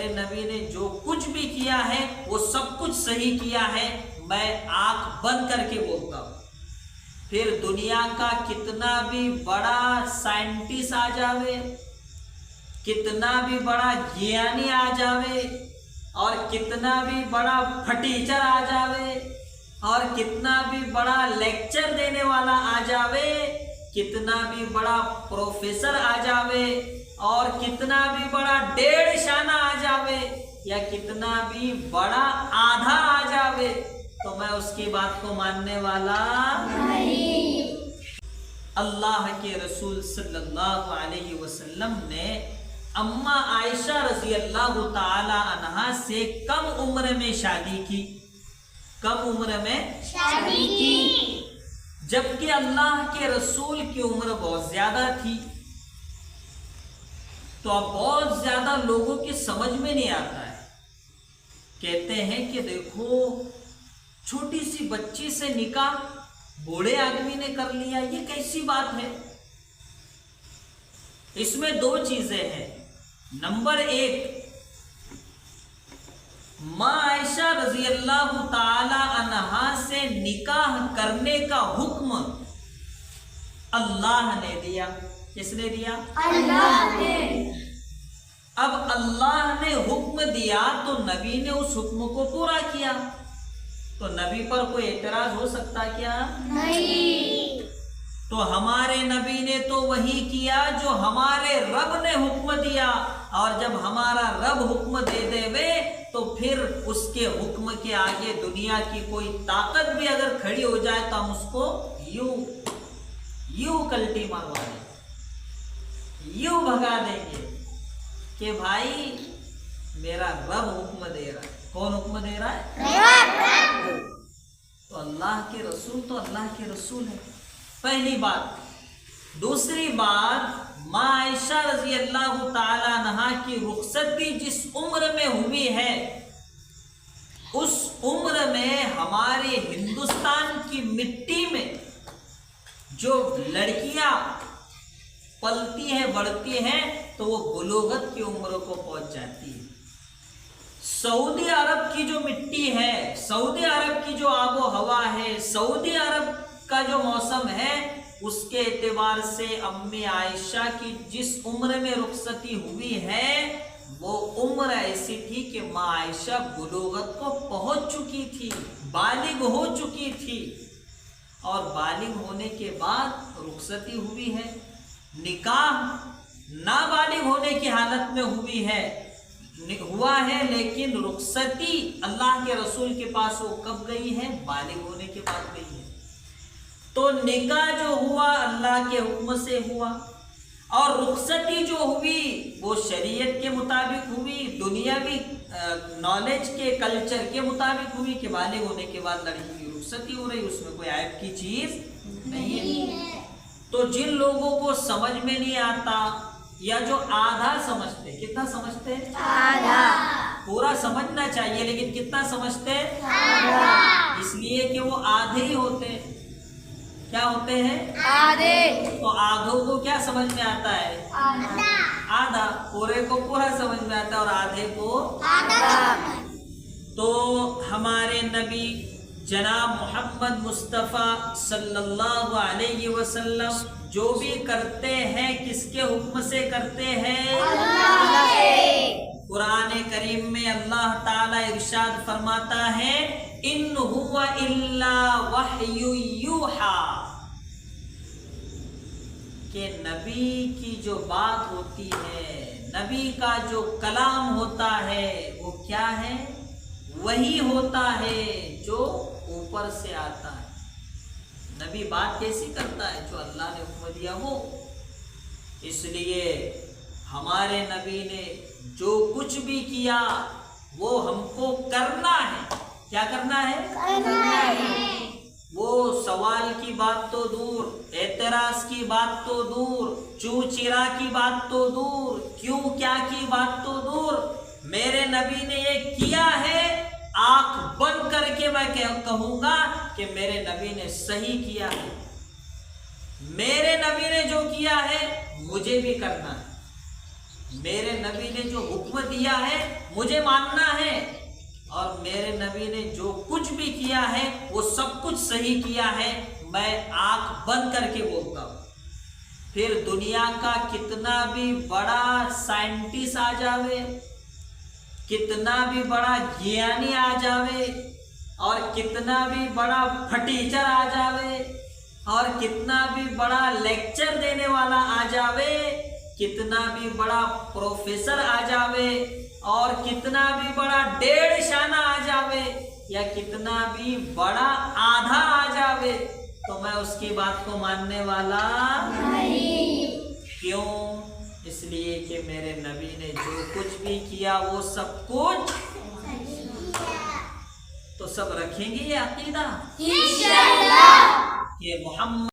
میرے نبی نے جو کچھ بھی کیا ہے وہ سب کچھ صحیح کیا ہے، میں آنکھ بند کر کے بولتا ہوں۔ پھر دنیا کا کتنا بھی بڑا سائنٹسٹ آ جاوے، کتنا بھی بڑا گیانی آ جاوے، اور کتنا بھی بڑا پھٹیچر آ جاوے، اور کتنا بھی بڑا لیکچر دینے والا آ جاوے، کتنا بھی بڑا پروفیسر آ جاوے، اور کتنا بھی بڑا 1.5 شانہ آ جاوے، یا کتنا بھی بڑا آدھا آ جاوے، تو میں اس کی بات کو ماننے والا نہیں۔ اللہ کے رسول صلی اللہ علیہ وسلم نے اماں عائشہ رضی اللہ تعالی عنہا سے کم عمر میں شادی کی، کم عمر میں شادی کی، جبکہ اللہ کے رسول کی عمر بہت زیادہ تھی۔ تو اب بہت زیادہ لوگوں کی سمجھ میں نہیں آتا ہے، کہتے ہیں کہ دیکھو چھوٹی سی بچی سے نکاح بوڑھے آدمی نے کر لیا، یہ کیسی بات ہے؟ اس میں 2 چیزیں ہیں۔ نمبر 1، ماں عائشہ رضی اللہ تعالی عنہا سے نکاح کرنے کا حکم اللہ نے دیا۔ کس نے دیا؟ اللہ نے۔ اب اللہ نے حکم دیا تو نبی نے اس حکم کو پورا کیا، تو نبی پر کوئی اعتراض ہو سکتا کیا؟ نہیں۔ تو ہمارے نبی نے تو وہی کیا جو ہمارے رب نے حکم دیا، اور جب ہمارا رب حکم دے دے وے تو پھر اس کے حکم کے آگے دنیا کی کوئی طاقت بھی اگر کھڑی ہو جائے تو ہم اس کو یوں کلٹی ماروا دیں گے، یوں بھگا دیں گے کہ بھائی میرا رب حکم دے رہا ہے۔ کون حکم دے رہا ہے؟ تو اللہ کے رسول تو اللہ کے رسول ہے، پہلی بات۔ دوسری بات، ماں عائشہ رضی اللہ تعالی عنہا کی رخصتی جس عمر میں ہوئی ہے، اس عمر میں ہمارے ہندوستان کی مٹی میں جو لڑکیاں پلتی ہیں بڑھتی ہیں تو وہ بلوغت کی عمر کو پہنچ جاتی ہے۔ سعودی عرب کی جو مٹی ہے، سعودی عرب کی جو آب و ہوا ہے، سعودی عرب کا جو موسم ہے، اس کے اعتبار سے امی عائشہ کی جس عمر میں رخصتی ہوئی ہے وہ عمر ایسی تھی کہ ماں عائشہ بلوغت کو پہنچ چکی تھی، بالغ ہو چکی تھی، اور بالغ ہونے کے بعد رخصتی ہوئی ہے۔ نکاح نابالغ ہونے کی حالت میں ہوا ہے، لیکن رخصتی اللہ کے رسول کے پاس وہ کب گئی ہے؟ بالغ ہونے کے بعد گئی ہے۔ تو نکاح جو ہوا اللہ کے حکم سے ہوا، اور رخصتی جو ہوئی وہ شریعت کے مطابق ہوئی، دنیاوی نالج کے کلچر کے مطابق ہوئی کہ بالغ ہونے کے بعد لڑکی کی رخصتی ہو رہی، اس میں کوئی عیب کی چیز نہیں ہے۔ تو جن لوگوں کو سمجھ میں نہیں آتا، یا جو آدھا سمجھتے، کتنا سمجھتے؟ آدھا۔ پورا سمجھنا چاہیے لیکن کتنا سمجھتے؟ آدھا۔ اس لیے کہ وہ آدھے ہی ہوتے ہیں۔ کیا ہوتے ہیں؟ آدھے۔ تو آدھوں کو کیا سمجھ میں آتا ہے؟ آدھا۔ پورے کو پورا سمجھ میں آتا ہے اور آدھے کو آدھا۔ تو ہمارے نبی جناب محمد مصطفیٰ صلی اللہ علیہ وسلم جو بھی کرتے ہیں کس کے حکم سے کرتے ہیں؟ اللہ کے۔ قرآن کریم میں اللہ تعالی ارشاد فرماتا ہے ان هو الا وحی یوحی، کہ نبی کی جو بات ہوتی ہے، نبی کا جو کلام ہوتا ہے وہ کیا ہے؟ وہی ہوتا ہے جو اوپر سے آتا ہے۔ نبی بات کیسی کرتا ہے؟ جو اللہ نے حکم دیا وہ۔ اس لیے ہمارے نبی نے جو کچھ بھی کیا وہ ہم کو کرنا ہے۔ کیا کرنا ہے؟ کرنا ہے۔ وہ سوال کی بات تو دور، اعتراض کی بات تو دور، چوں چرا کی بات تو دور، کیوں کیا کی بات تو دور، میرے نبی نے یہ کیا ہے، آنکھ بند کر کے میں کہوں گا کہ میرے نبی نے صحیح کیا ہے۔ میرے نبی نے جو کیا ہے مجھے بھی کرنا ہے۔ میرے نبی نے جو حکم دیا ہے مجھے ماننا ہے، اور میرے نبی نے جو کچھ بھی کیا ہے وہ سب کچھ صحیح کیا ہے، میں آنکھ بند کر کے بولتا ہوں۔ پھر دنیا کا کتنا بھی بڑا سائنٹسٹ آ جاوے، کتنا بھی بڑا گیانی آ جاوے، اور کتنا بھی بڑا پھٹیچر آ جاوے، اور کتنا بھی بڑا لیکچر دینے والا آ جاوے، کتنا بھی بڑا پروفیسر آ جاوے، اور کتنا بھی بڑا 1.5 شانہ آ جاوے، یا کتنا بھی بڑا آدھا آ جاوے، تو میں اس کی بات کو ماننے والا نہیں۔ کیوں؟ اس لیے کہ میرے نبی نے جو کچھ بھی کیا وہ سب کچھ، تو سب رکھیں گے یہ عقیدہ انشاءاللہ کہ محمد